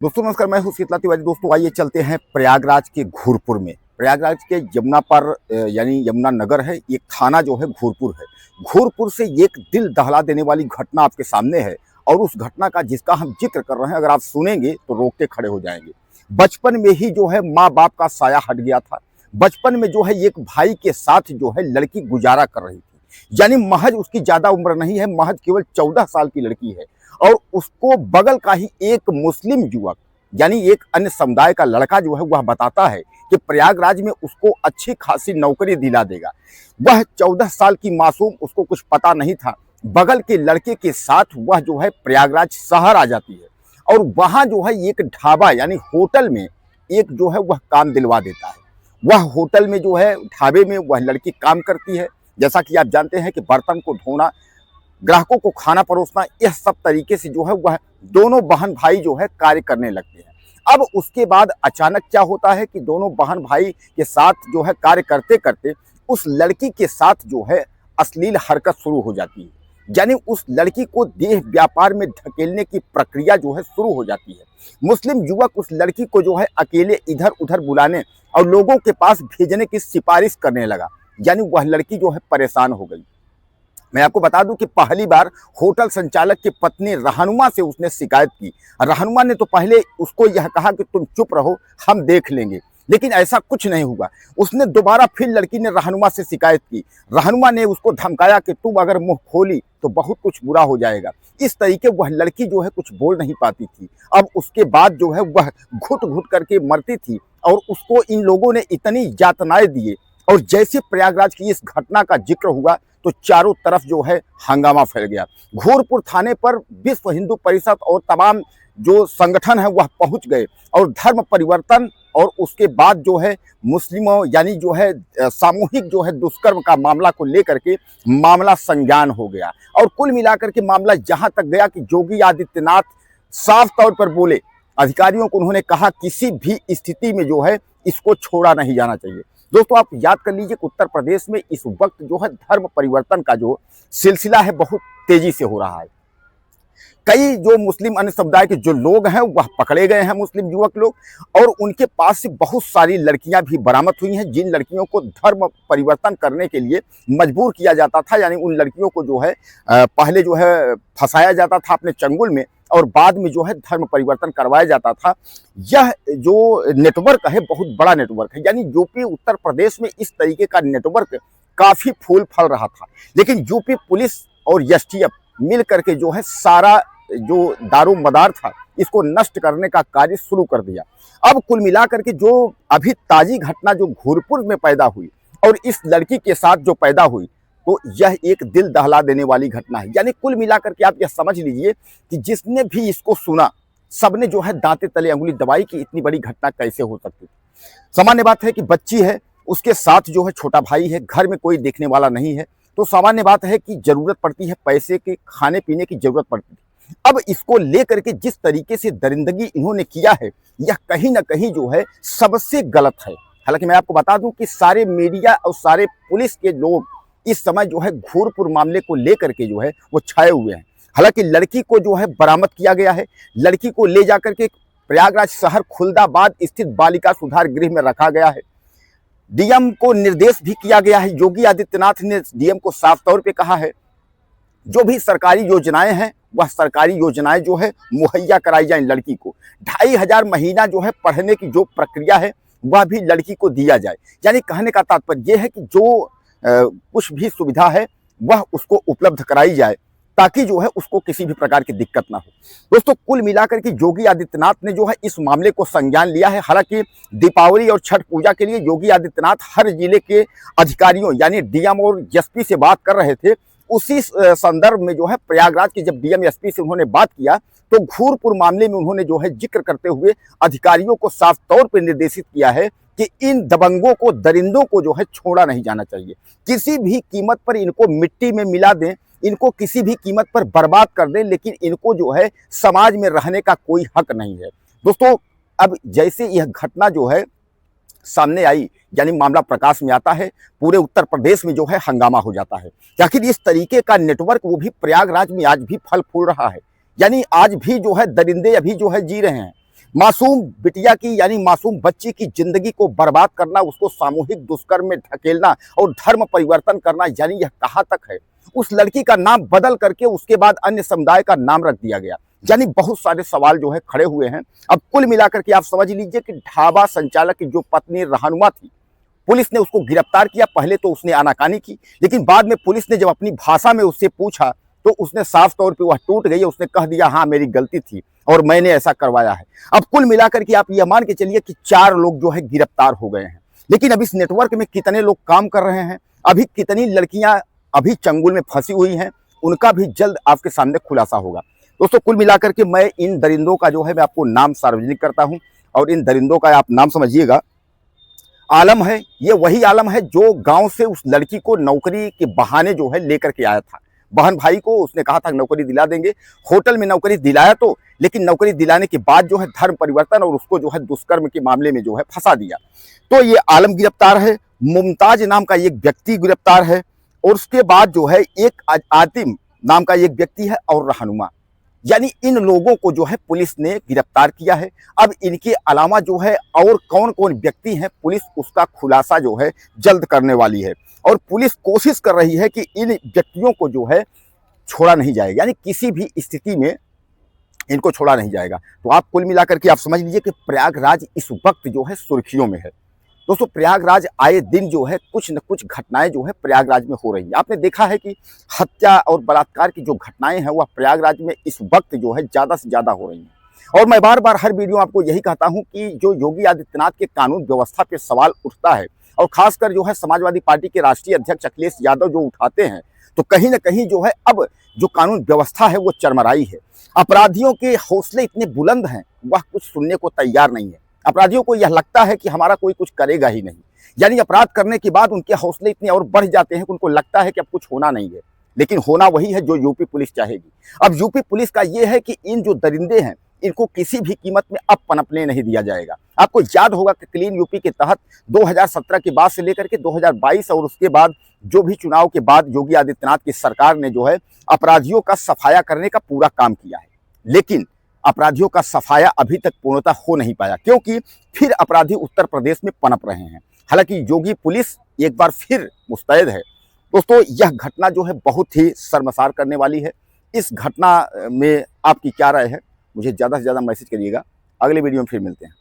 दोस्तों नमस्कार, मैं हूं शीतला तिवारी। दोस्तों आइए चलते हैं प्रयागराज के घूरपुर में। प्रयागराज के यमुना पर यानी यमुना नगर है, एक थाना जो है घूरपुर है। घूरपुर से एक दिल दहला देने वाली घटना आपके सामने है और उस घटना का जिसका हम जिक्र कर रहे हैं, अगर आप सुनेंगे तो रोकते खड़े हो जाएंगे। बचपन में ही जो है माँ बाप का साया हट गया था। बचपन में जो है एक भाई के साथ जो है लड़की गुजारा कर रही थी, यानी महज उसकी ज्यादा उम्र नहीं है, महज केवल 14 साल की लड़की है। और उसको बगल का ही एक मुस्लिम युवक यानी एक अन्य समुदाय का लड़का जो है वह बताता है कि प्रयागराज में उसको अच्छी खासी नौकरी दिला देगा। वह 14 साल की मासूम, उसको कुछ पता नहीं था, बगल के लड़के के साथ वह जो है प्रयागराज शहर आ जाती है और वहां जो है एक ढाबा यानी होटल में एक जो है वह काम दिलवा देता है। वह होटल में जो है ढाबे में वह लड़की काम करती है। जैसा कि आप जानते हैं कि बर्तन को धोना, ग्राहकों को खाना परोसना, यह सब तरीके से जो है वह दोनों बहन भाई जो है कार्य करने लगते हैं। अब उसके बाद अचानक क्या होता है कि दोनों बहन भाई के साथ जो है कार्य करते करते उस लड़की के साथ जो है अश्लील हरकत शुरू हो जाती है। यानी उस लड़की को देह व्यापार में धकेलने की प्रक्रिया जो है शुरू हो जाती है। मुस्लिम युवक उस लड़की को जो है अकेले इधर उधर बुलाने और लोगों के पास भेजने की सिफारिश करने लगा। यानी वह लड़की जो है परेशान हो गई। मैं आपको बता दूं कि पहली बार होटल संचालक की पत्नी रहनुमा से उसने शिकायत की। रहनुमा ने तो पहले उसको यह कहा कि तुम चुप रहो, हम देख लेंगे, लेकिन ऐसा कुछ नहीं हुआ। उसने दोबारा फिर लड़की ने रहनुमा से शिकायत की। रहनुमा ने उसको धमकाया कि तुम अगर मुंह खोली तो बहुत कुछ बुरा हो जाएगा। इस तरीके वह लड़की जो है कुछ बोल नहीं पाती थी। अब उसके बाद जो है वह घुट घुट करके मरती थी और उसको इन लोगों ने इतनी यातनाएं दिए। और जैसे प्रयागराज की इस घटना का जिक्र हुआ तो चारों तरफ जो है हंगामा फैल गया। घोरपुर थाने पर विश्व हिंदू परिषद और तमाम जो संगठन है वह पहुंच गए और धर्म परिवर्तन और उसके बाद जो है मुस्लिमों यानी जो है सामूहिक जो है दुष्कर्म का मामला को लेकर के मामला संज्ञान हो गया। और कुल मिलाकर के मामला जहां तक गया कि योगी आदित्यनाथ साफ तौर पर बोले, अधिकारियों को उन्होंने कहा किसी भी स्थिति में जो है इसको छोड़ा नहीं जाना चाहिए। दोस्तों आप याद कर लीजिए कि उत्तर प्रदेश में इस वक्त जो है धर्म परिवर्तन का जो सिलसिला है बहुत तेजी से हो रहा है। कई जो मुस्लिम अन्य समुदाय के जो लोग हैं वह पकड़े गए हैं, मुस्लिम युवक लोग, और उनके पास से बहुत सारी लड़कियां भी बरामद हुई हैं जिन लड़कियों को धर्म परिवर्तन करने के लिए मजबूर किया जाता था। यानी उन लड़कियों को जो है पहले जो है फंसाया जाता था अपने चंगुल में और बाद में जो है धर्म परिवर्तन करवाया जाता था। यह जो नेटवर्क है बहुत बड़ा नेटवर्क है। यानी यूपी उत्तर प्रदेश में इस तरीके का नेटवर्क काफी फूल फल रहा था, लेकिन यूपी पुलिस और एसटीएफ मिल करके जो है सारा जो दारो मदार था इसको नष्ट करने का कार्य शुरू कर दिया। अब कुल मिलाकर के जो अभी ताजी घटना जो घोरपुर में पैदा हुई और इस लड़की के साथ जो पैदा हुई, तो यह एक दिल दहला देने वाली घटना है। यानी कुल मिलाकर के आप यह समझ लीजिए कि जिसने भी इसको सुना सबने जो है दांते तले अंगुली दबाई कि इतनी बड़ी घटना कैसे हो सकती थी। सामान्य बात है कि बच्ची है, उसके साथ जो है छोटा भाई है, घर में कोई देखने वाला नहीं है, तो सामान्य बात है कि जरूरत पड़ती है पैसे के, खाने पीने की जरूरत पड़ती है। अब इसको लेकर के जिस तरीके से दरिंदगी इन्होंने किया है यह कहीं ना कहीं जो है सबसे गलत है। हालांकि मैं आपको बता दूं कि सारे मीडिया और सारे पुलिस के लोग इस समय जो है घोरपुर मामले को लेकर के जो है वो छाए हुए हैं। हालांकि लड़की को जो है बरामद किया गया है। लड़की को ले जाकर के प्रयागराज शहर खुलदाबाद स्थित बालिका सुधार गृह में रखा गया है। डीएम को निर्देश भी किया गया है। योगी आदित्यनाथ ने डीएम को साफ तौर पे कहा है जो भी सरकारी योजनाएं हैं वह सरकारी योजनाएं जो है मुहैया कराई जाए लड़की को। 2500 महीना जो है पढ़ने की जो प्रक्रिया है वह भी लड़की को दिया जाए। यानी कहने का तात्पर्य यह है कि जो कुछ भी सुविधा है वह उसको उपलब्ध कराई जाए ताकि जो है उसको किसी भी प्रकार की दिक्कत ना हो। दोस्तों कुल मिलाकर के योगी आदित्यनाथ ने जो है इस मामले को संज्ञान लिया है। हालांकि दीपावली और छठ पूजा के लिए योगी आदित्यनाथ हर जिले के अधिकारियों यानी डीएम और एसपी से बात कर रहे थे। उसी संदर्भ में जो है प्रयागराज के जब डीएम एसपी से उन्होंने बात किया तो घोरपुर मामले में उन्होंने जो है जिक्र करते हुए अधिकारियों को साफ तौर पर निर्देशित किया है कि इन दबंगों को, दरिंदों को जो है छोड़ा नहीं जाना चाहिए। किसी भी कीमत पर इनको मिट्टी में मिला दें, इनको किसी भी कीमत पर बर्बाद कर दें, लेकिन इनको जो है समाज में रहने का कोई हक नहीं है। दोस्तों अब जैसे यह घटना जो है सामने आई यानी मामला प्रकाश में आता है, पूरे उत्तर प्रदेश में जो है हंगामा हो जाता है। आखिर इस तरीके का नेटवर्क वो भी प्रयागराज में आज भी फल फूल रहा है। यानी आज भी जो है दरिंदे अभी जो है जी रहे हैं। मासूम बिटिया की यानी मासूम बच्ची की जिंदगी को बर्बाद करना, उसको सामूहिक दुष्कर्म में धकेलना और धर्म परिवर्तन करना, यानी यह कहाँ तक है। उस लड़की का नाम बदल करके उसके बाद अन्य समुदाय का नाम रख दिया गया। यानी बहुत सारे सवाल जो है खड़े हुए हैं। अब कुल मिलाकर के आप समझ लीजिए कि ढाबा संचालक की जो पत्नी रहनुमा थी, पुलिस ने उसको गिरफ्तार किया। पहले तो उसने आनाकानी की, लेकिन बाद में पुलिस ने जब अपनी भाषा में उससे पूछा तो उसने साफ तौर पे वह टूट गई। उसने कह दिया, हाँ मेरी गलती थी और मैंने ऐसा करवाया है। अब कुल मिलाकर के आप यह मान के चलिए कि 4 लोग जो है गिरफ्तार हो गए हैं। लेकिन अब इस नेटवर्क में कितने लोग काम कर रहे हैं, अभी कितनी लड़कियां अभी चंगुल में फंसी हुई हैं, उनका भी जल्द आपके सामने खुलासा होगा। दोस्तों कुल मिलाकर के मैं इन दरिंदों का जो है मैं आपको नाम सार्वजनिक करता हूं, और इन दरिंदों का आप नाम समझिएगा। आलम है, ये वही आलम है जो गांव से उस लड़की को नौकरी के बहाने जो है लेकर के आया था। बहन भाई को उसने कहा था नौकरी दिला देंगे, होटल में नौकरी दिलाया तो, लेकिन नौकरी दिलाने के बाद जो है धर्म परिवर्तन और उसको जो है दुष्कर्म के मामले में जो है फंसा दिया। तो ये आलम गिरफ्तार है, मुमताज नाम का एक व्यक्ति गिरफ्तार है, और उसके बाद जो है एक आतिम नाम का एक व्यक्ति है और रहनुमा। यानी इन लोगों को जो है पुलिस ने गिरफ्तार किया है। अब इनके अलावा जो है और कौन कौन व्यक्ति हैं, पुलिस उसका खुलासा जो है जल्द करने वाली है। और पुलिस कोशिश कर रही है कि इन व्यक्तियों को जो है छोड़ा नहीं जाएगा, यानी किसी भी स्थिति में इनको छोड़ा नहीं जाएगा। तो आप कुल मिलाकर के आप समझ लीजिए कि प्रयागराज इस वक्त जो है सुर्खियों में है। दोस्तों प्रयागराज आए दिन जो है कुछ न कुछ घटनाएं जो है प्रयागराज में हो रही है। आपने देखा है कि हत्या और बलात्कार की जो घटनाएं हैं वह प्रयागराज में इस वक्त जो है ज़्यादा से ज़्यादा हो रही हैं। और मैं बार बार हर वीडियो आपको यही कहता हूं कि जो योगी आदित्यनाथ के कानून व्यवस्था पे सवाल उठता है, और खासकर जो है समाजवादी पार्टी के राष्ट्रीय अध्यक्ष अखिलेश यादव जो उठाते हैं, तो कहीं ना कहीं जो है अब जो कानून व्यवस्था है वो चरमराई है। अपराधियों के हौसले इतने बुलंद हैं, वह कुछ सुनने को तैयार नहीं है। अपराधियों को यह लगता है कि हमारा कोई कुछ करेगा ही नहीं, यानी अपराध करने के बाद उनके हौसले इतने और बढ़ जाते हैं कि उनको लगता है कि अब कुछ होना नहीं है। लेकिन होना वही है जो यूपी पुलिस चाहेगी। अब यूपी पुलिस का यह है कि इन जो दरिंदे हैं इनको किसी भी कीमत में अब पनपने नहीं दिया जाएगा। आपको याद होगा कि क्लीन यूपी के तहत 2017 के बाद से लेकर के 2022 और उसके बाद जो भी चुनाव के बाद योगी आदित्यनाथ की सरकार ने जो है अपराधियों का सफाया करने का पूरा काम किया है। लेकिन अपराधियों का सफाया अभी तक पूर्णतः हो नहीं पाया, क्योंकि फिर अपराधी उत्तर प्रदेश में पनप रहे हैं। हालांकि योगी पुलिस एक बार फिर मुस्तैद है। दोस्तों यह घटना जो है बहुत ही शर्मसार करने वाली है। इस घटना में आपकी क्या राय है, मुझे ज़्यादा से ज़्यादा मैसेज करिएगा। अगले वीडियो में फिर मिलते हैं।